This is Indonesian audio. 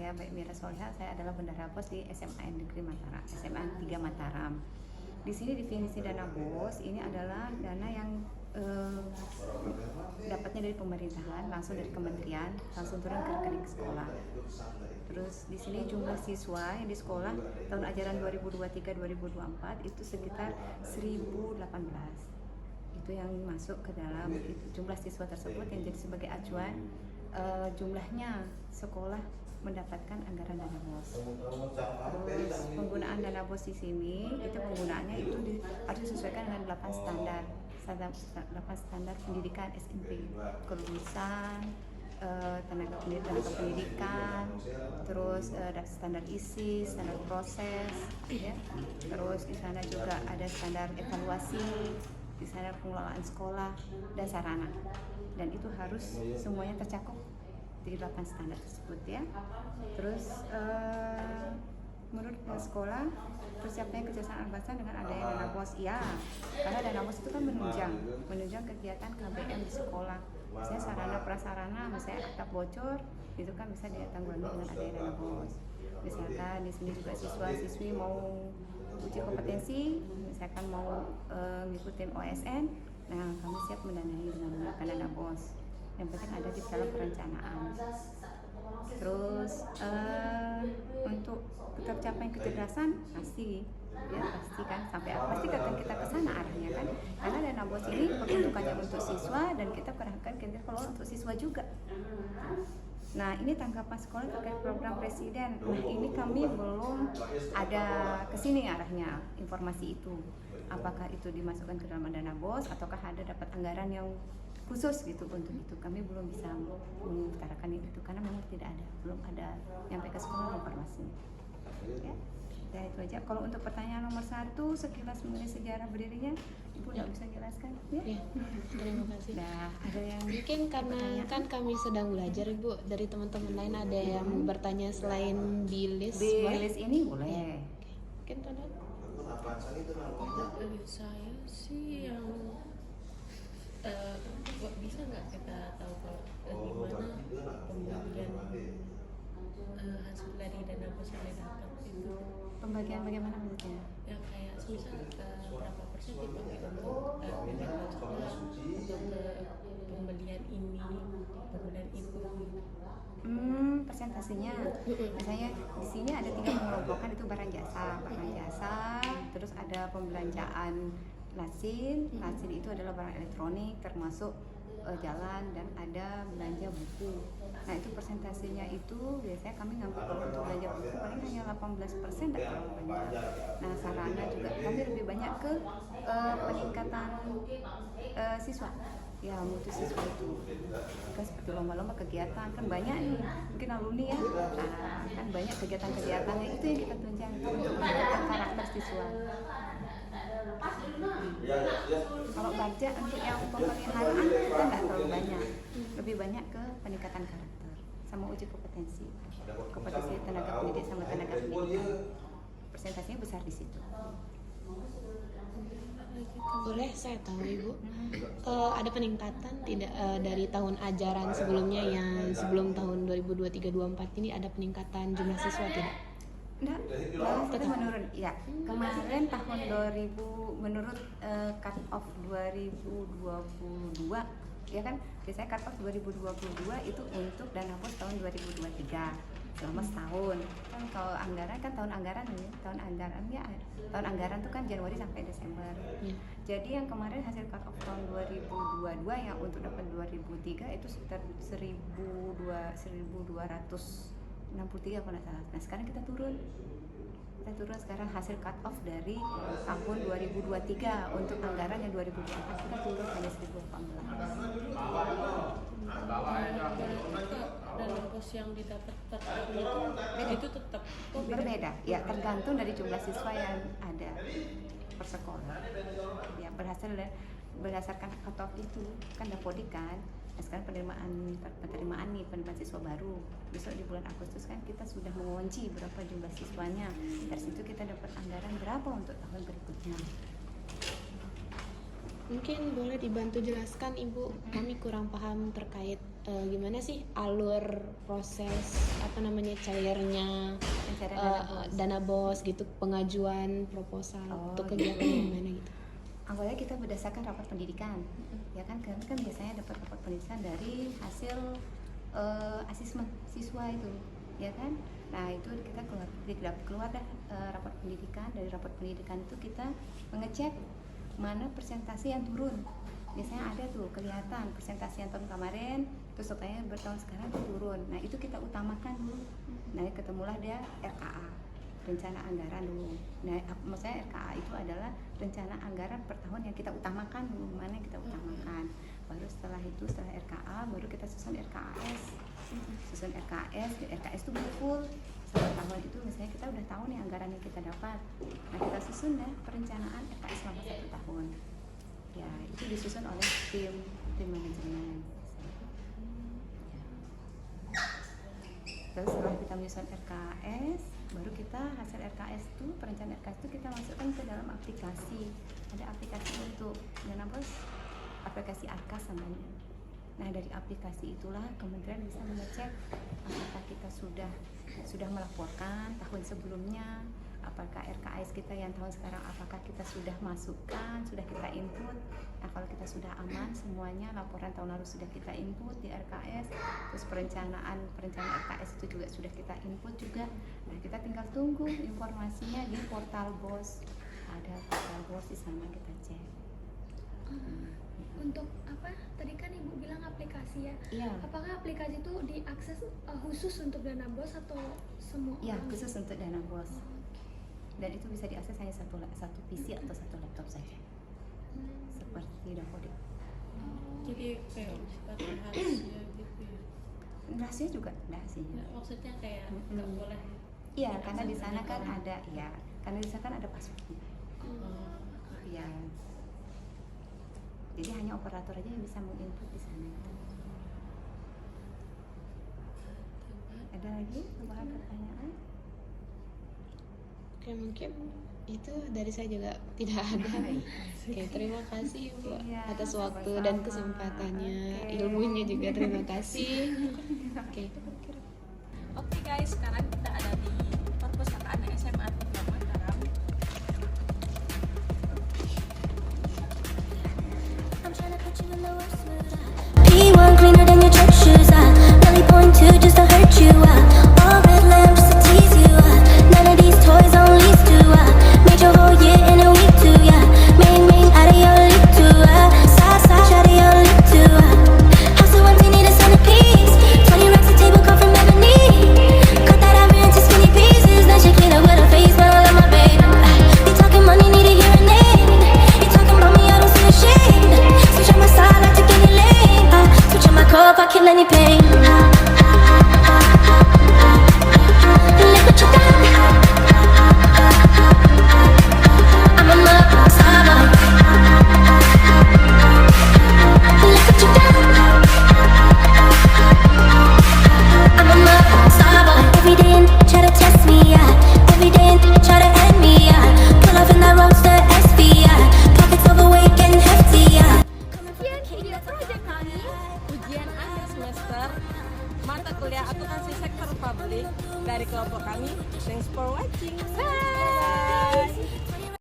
saya Baik Mira Soleha, saya adalah bendahara BOS di SMA Negeri Mataram, SMA 3 Mataram. Di sini definisi dana BOS ini adalah dana yang dapatnya dari pemerintahan, langsung dari kementerian, langsung turun ke rekening sekolah. Terus di sini jumlah siswa yang di sekolah tahun ajaran 2023-2024 itu sekitar 1018. Itu yang masuk ke dalam jumlah siswa tersebut yang jadi sebagai acuan jumlahnya sekolah mendapatkan anggaran dana BOS. Terus penggunaan dana BOS di sini itu penggunaannya itu harus disesuaikan dengan 8 standar 8 standar pendidikan SMP, kelulusan, tenaga pendidikan, terus standar isi, standar proses, ya. Terus di sana juga ada standar evaluasi, di sana pengelolaan sekolah dan sarana, dan itu harus semuanya tercakup di 8 standar tersebut, ya. Terus menurut sekolah persiapannya kerjasama atasan dengan adanya dana BOS, ya, karena dana BOS itu kan menunjang kegiatan KBM di sekolah. Misalnya sarana prasarana, misalnya atap bocor, itu kan bisa ditanggulangi dengan adanya dana BOS. Misalkan di sini juga siswa-siswi mau uji kompetensi, misalkan mau ngikutin OSN, nah kami siap mendanai dengan menggunakan dana BOS. Yang penting ada di dalam perencanaan. Terus untuk tercapai kecerdasan pasti, ya pasti kan pasti akan kita ke sana arahnya kan, karena dana BOS ini peruntukannya untuk siswa dan kita kerahkan kita kalau untuk siswa juga. Nah, ini tanggapan sekolah terkait program presiden. Nah, ini kami belum ada kesini arahnya informasi itu. Apakah itu dimasukkan ke dalam dana BOS ataukah ada dapat anggaran yang khusus gitu untuk itu? Kami belum bisa mengutarakan itu karena memang belum ada nyampe ke sekolah informasinya. Ya, itu aja. Kalau untuk pertanyaan nomor 1, sekilas mengenai sejarah berdirinya, Ibu nggak bisa jelaskan? Ya, terima kasih. Nah, ada yang mungkin karena kan kami sedang belajar, Ibu, dari teman-teman lain ada yang bertanya selain di list ini boleh. Mungkin tanya. Saya sih yang bisa nggak kita tahu gimana pembagian hasil dari dana BOS yang didapat itu? Pembagian bagaimana maksudnya? Ya kayak misal berapa persen dipakai untuk pembelian ini, pembelian itu. Persentasenya, misalnya di sini ada 3 pengelompokan, itu barang jasa, terus ada pembelanjaan lasin itu adalah barang elektronik termasuk jalan, dan ada belanja buku. Nah, itu persentasenya itu biasanya kami ngambil kalau untuk belanja buku paling hanya 18%, tidak terlalu banyak. Nah, sarana juga kami lebih banyak ke peningkatan siswa, ya mutu siswa itu kan seperti lomba-lomba kegiatan kan banyak nih, mungkin alumni ya, nah kan banyak kegiatan-kegiatannya itu yang kita tunjang untuk meningkatkan karakter siswa. Kalau budget untuk yang pemeliharaan kita nggak terlalu banyak, lebih banyak ke peningkatan karakter sama uji kompetensi tenaga pendidik sama tenaga pendidikan, presentasinya besar di situ. Boleh saya tahu, Ibu, ada peningkatan tidak dari tahun ajaran sebelumnya yang sebelum tahun 2023-24 ini ada peningkatan jumlah siswa tidak? Enggak, tetap menurun. Ya, kemarin tahun 2000 menurut cut off 2022, ya kan? Biasanya cut off 2022 itu untuk dana BOS tahun 2023 selama setahun. Kan kalau anggaran kan tahun anggaran tuh kan Januari sampai Desember. Jadi yang kemarin hasil cut off tahun 2022 yang untuk dapat 2003 itu sekitar 1.263 kalau nggak salah. Nah, sekarang kita turun sekarang hasil cut off dari tahun 2023 untuk anggaran yang 2024 kita turun hanya 1.018. Dana BOS yang didapat per tahun itu tetap berbeda, ya tergantung dari jumlah siswa yang ada per sekolah. Ya, berdasarkan cut off itu kan Dapodik kan. Nah, sekarang penerimaan siswa baru. Besok di bulan Agustus kan kita sudah mengunci berapa jumlah siswanya. Dari situ kita dapat anggaran berapa untuk tahun berikutnya. Mungkin boleh dibantu jelaskan Ibu, kami kurang paham terkait gimana sih alur proses cairnya Pencairan dana BOS gitu, pengajuan proposal untuk kegiatan gimana gitu. Awalnya kita berdasarkan rapat pendidikan, ya kan? Kami kan biasanya dapat rapat pendidikan dari hasil asesmen siswa itu, ya kan? Nah itu kita keluar dah rapat pendidikan. Dari rapat pendidikan itu kita mengecek mana persentase yang turun. Biasanya ada tuh kelihatan persentase yang tahun kemarin terus supaya bertahun sekarang itu turun. Nah itu kita utamakan dulu. Nah ketemulah dia RKA, rencana anggaran dulu. Nah maksudnya RKA itu adalah rencana anggaran per tahun yang kita utamakan dulu, mana yang kita utamakan. Baru setelah RKA baru kita susun RKAS. Susun RKAS itu full satu tahun itu misalnya kita udah tahu nih anggaran yang kita dapat. Nah kita susun deh perencanaan RKAS selama 1 tahun. Ya itu disusun oleh tim manajemen. Terus setelah kita menyusun RKAS, baru kita hasil RKAS itu, perencanaan RKAS itu kita masukkan ke dalam aplikasi. Ada aplikasi untuk dana BOS, aplikasi ARKAS namanya. Nah dari aplikasi itulah kementerian bisa mengecek apakah kita sudah melaporkan tahun sebelumnya, apakah RKAS kita yang tahun sekarang apakah kita sudah masukkan, sudah kita input. Nah kalau kita sudah aman semuanya, laporan tahun lalu sudah kita input di RKAS, terus perencanaan RKAS itu juga sudah kita input juga. Nah kita tinggal tunggu informasinya di portal BOS. Ada portal BOS di sana kita cek. Untuk apa? Tadi kan Ibu bilang aplikasi ya. Iya. Apakah aplikasi itu diakses khusus untuk dana BOS atau semua Iya, orang? khusus untuk dana BOS. Dan itu bisa diakses hanya satu PC atau satu laptop saja. Seperti Dapodik. Jadi kayak pakai rahasia gitu ya. Rahasia juga rahasia. Nggak, maksudnya kayak nggak boleh. Iya, karena di sana kan ada karena di sana kan ada passwordnya. Iya. Jadi hanya operator aja yang bisa menginput di sana. Ada lagi tambahan pertanyaan? Oke, mungkin itu dari saya juga tidak ada. Oke, terima kasih Bu Iya, atas waktu sama-sama. dan kesempatannya, Oke. ilmunya juga terima kasih. Oke. Oke guys, sekarang kita ada di perpustakaan SMA 3 Mataram. P1 cleaner than your church shoes. Belly point two just to hurt you. All red lamb just to tease you. None of these toys on lease to. Made your whole year in a week too. Main out of your league too. Side out of your league too. House so empty need a centerpiece. 20 racks a table come from ebony. Cut that iron into skinny pieces. Then she clean up with her face, smell like my baby. You talking money, need a hearing aid. You talking about me, I don't see a shade. Switch on my side, I take any lane. Switch on my car if I kill any pain.